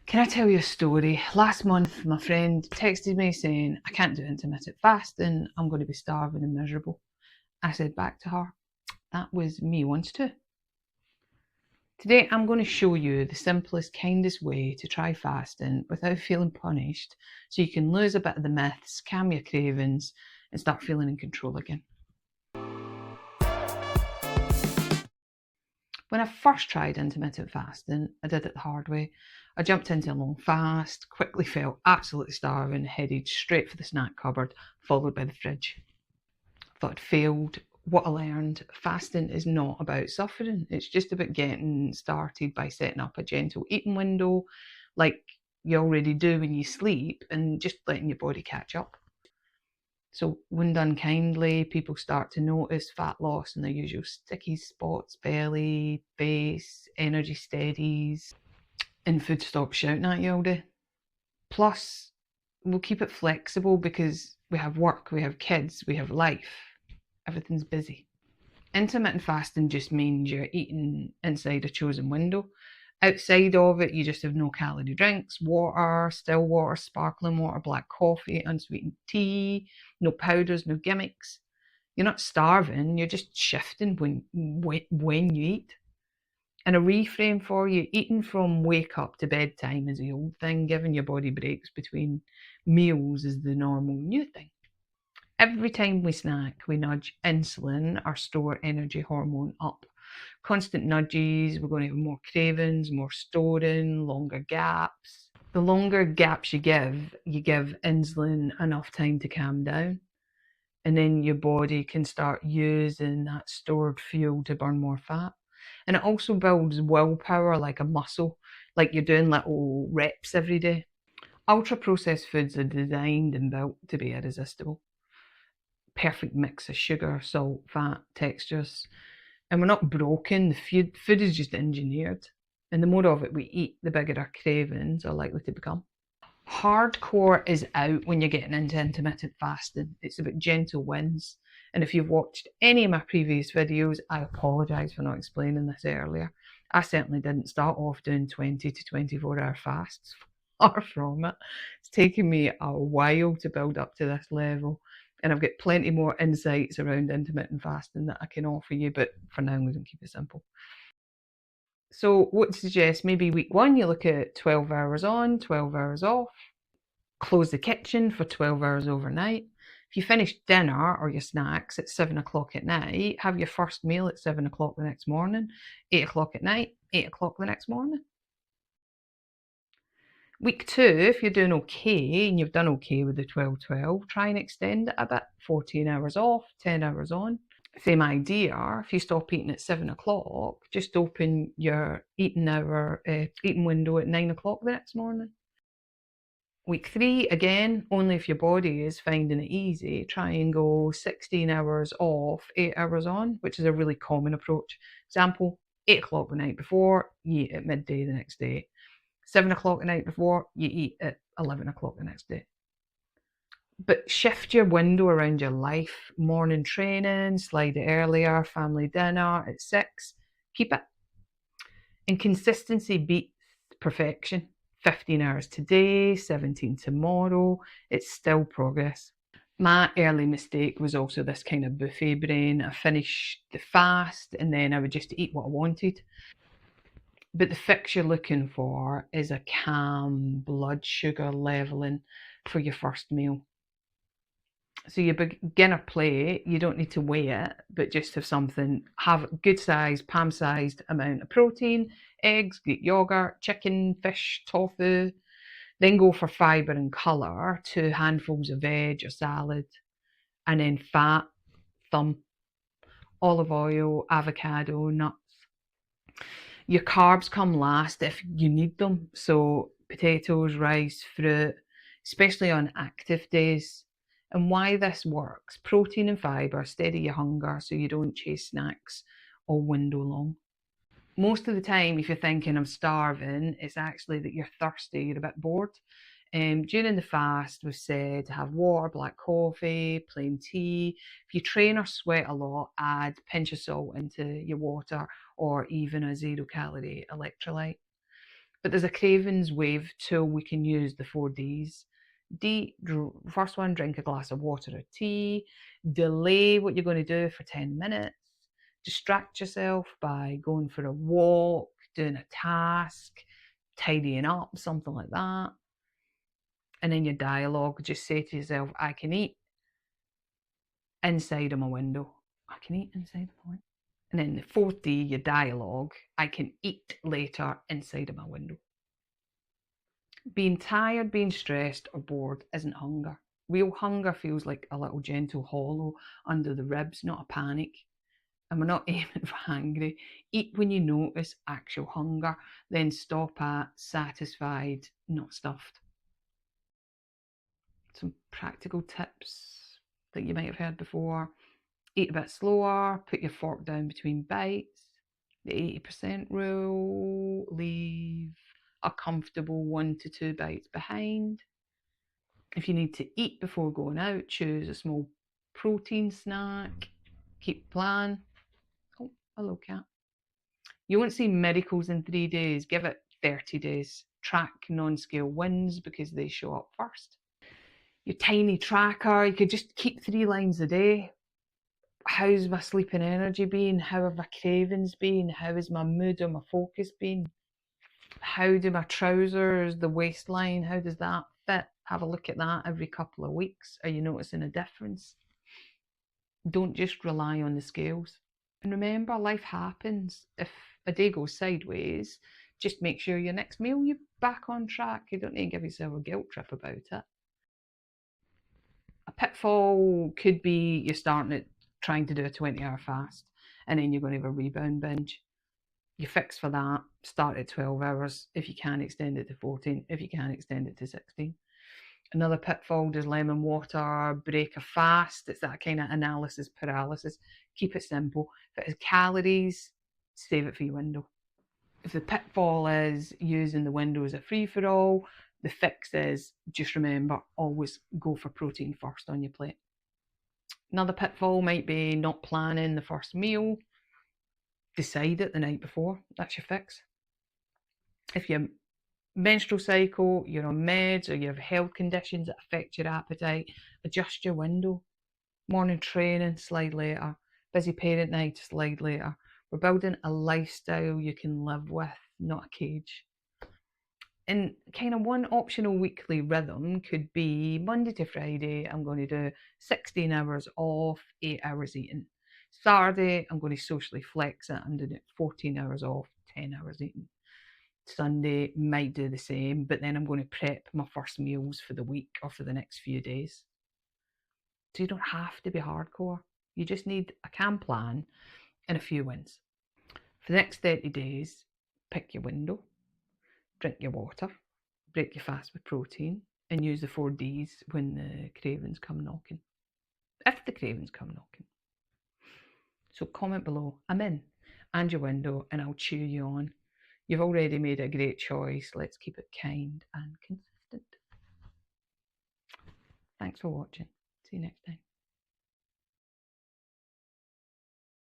Can I tell you a story? Last month, my friend texted me saying, I can't do intermittent fasting, I'm going to be starving and miserable. I said back to her, that was me once too. Today, I'm going to show you the simplest, kindest way to try fasting without feeling punished so you can lose a bit of the myths, calm your cravings, and start feeling in control again. When I first tried intermittent fasting, I did it the hard way. I jumped into a long fast, quickly felt absolutely starving, headed straight for the snack cupboard, followed by the fridge. Thought I'd failed. What I learned, fasting is not about suffering. It's just about getting started by setting up a gentle eating window, like you already do when you sleep, and just letting your body catch up. So when done kindly, people start to notice fat loss in their usual sticky spots, belly, face, energy steadies, and food stops shouting at you all day. Plus, we'll keep it flexible because we have work, we have kids, we have life. Everything's busy. Intermittent fasting just means you're eating inside a chosen window. Outside of it, you just have no calorie drinks, water, still water, sparkling water, black coffee, unsweetened tea, no powders, no gimmicks. You're not starving, you're just shifting when you eat. And a reframe for you, eating from wake up to bedtime is the old thing, giving your body breaks between meals is the normal new thing. Every time we snack, we nudge insulin, our store energy hormone, up. Constant nudges, we're going to have more cravings, more storing, longer gaps. The longer gaps you give insulin enough time to calm down. And then your body can start using that stored fuel to burn more fat. And it also builds willpower like a muscle, like you're doing little reps every day. Ultra processed foods are designed and built to be irresistible. Perfect mix of sugar, salt, fat, textures. And we're not broken. The food is just engineered. And the more of it we eat, the bigger our cravings are likely to become. Hardcore is out when you're getting into intermittent fasting. It's about gentle wins. And if you've watched any of my previous videos, I apologise for not explaining this earlier. I certainly didn't start off doing 20 to 24-hour fasts. Far from it. It's taken me a while to build up to this level. And I've got plenty more insights around intermittent fasting that I can offer you, but for now I'm going to keep it simple. So what to suggest, maybe week one, you look at 12 hours on, 12 hours off, close the kitchen for 12 hours overnight. If you finish dinner or your snacks at 7 o'clock at night, have your first meal at 7 o'clock the next morning, 8 o'clock at night, 8 o'clock the next morning. Week two, if you're doing okay and you've done okay with the 12-12, try and extend it a bit, 14 hours off, 10 hours on. Same idea, if you stop eating at 7 o'clock, just open your eating window at 9 o'clock the next morning. Week three, again, only if your body is finding it easy, try and go 16 hours off, 8 hours on, which is a really common approach. Example, 8 o'clock the night before, you eat at midday the next day. 7 o'clock the night before, you eat at 11 o'clock the next day. But shift your window around your life. Morning training, slide it earlier, family dinner at 6, keep it. And consistency beats perfection. 15 hours today, 17 tomorrow, it's still progress. My early mistake was also this kind of buffet brain. I finished the fast and then I would just eat what I wanted. But the fix you're looking for is a calm blood sugar leveling for your first meal. So your beginner plate, you don't need to weigh it, but just have something, have a good size, palm-sized amount of protein, eggs, Greek yogurt, chicken, fish, tofu. Then go for fibre and colour, 2 handfuls of veg or salad. And then fat, thumb, olive oil, avocado, nuts. Your carbs come last if you need them. So potatoes, rice, fruit, especially on active days. And why this works, protein and fibre steady your hunger so you don't chase snacks all window long. Most of the time, if you're thinking I'm starving, it's actually that you're thirsty, you're a bit bored. During the fast, we've said to have water, black coffee, plain tea. If you train or sweat a lot, add a pinch of salt into your water or even a 0-calorie electrolyte. But there's a cravings wave tool we can use, the 4Ds. First one, drink a glass of water or tea. Delay what you're going to do for 10 minutes. Distract yourself by going for a walk, doing a task, tidying up, something like that. And then your dialogue, just say to yourself, I can eat inside of my window. I can eat inside of my window. And then the 4D, your dialogue, I can eat later inside of my window. Being tired, being stressed, or bored isn't hunger. Real hunger feels like a little gentle hollow under the ribs, not a panic. And we're not aiming for hungry. Eat when you notice actual hunger, then stop at satisfied, not stuffed. Some practical tips that you might have heard before. Eat a bit slower, put your fork down between bites. The 80% rule, leave a comfortable 1 to 2 bites behind. If you need to eat before going out, choose a small protein snack. Keep plan. Oh, hello, cat. You won't see miracles in 3 days. Give it 30 days. Track non-scale wins because they show up first. Your tiny tracker, you could just keep 3 lines a day. How's my sleep and energy been? How have my cravings been? How is my mood or my focus been? How do my trousers, the waistline, how does that fit? Have a look at that every couple of weeks. Are you noticing a difference? Don't just rely on the scales. And remember, life happens. If a day goes sideways, just make sure your next meal you're back on track. You don't need to give yourself a guilt trip about it. A pitfall could be you're starting at trying to do a 20-hour fast and then you're going to have a rebound binge. You fix for that, start at 12 hours. If you can, extend it to 14. If you can, extend it to 16. Another pitfall, does lemon water break a fast? It's that kind of analysis paralysis. Keep it simple. If it has calories, save it for your window. If the pitfall is using the window as a free-for-all, the fix is just remember, always go for protein first on your plate. Another pitfall might be not planning the first meal. Decide it the night before. That's your fix. If your menstrual cycle, you're on meds, or you have health conditions that affect your appetite, adjust your window. Morning training, slide later. Busy parent night, slide later. We're building a lifestyle you can live with, not a cage. And kind of one optional weekly rhythm could be Monday to Friday, I'm going to do 16 hours off, 8 hours eating. Saturday, I'm going to socially flex it. I'm doing it 14 hours off, 10 hours eating. Sunday, might do the same, but then I'm going to prep my first meals for the week or for the next few days. So you don't have to be hardcore. You just need a can plan and a few wins. For the next 30 days, pick your window, drink your water, break your fast with protein, and use the 4Ds when the cravings come knocking. If the cravings come knocking. So comment below, I'm in, and your window, and I'll cheer you on. You've already made a great choice. Let's keep it kind and consistent. Thanks for watching. See you next time.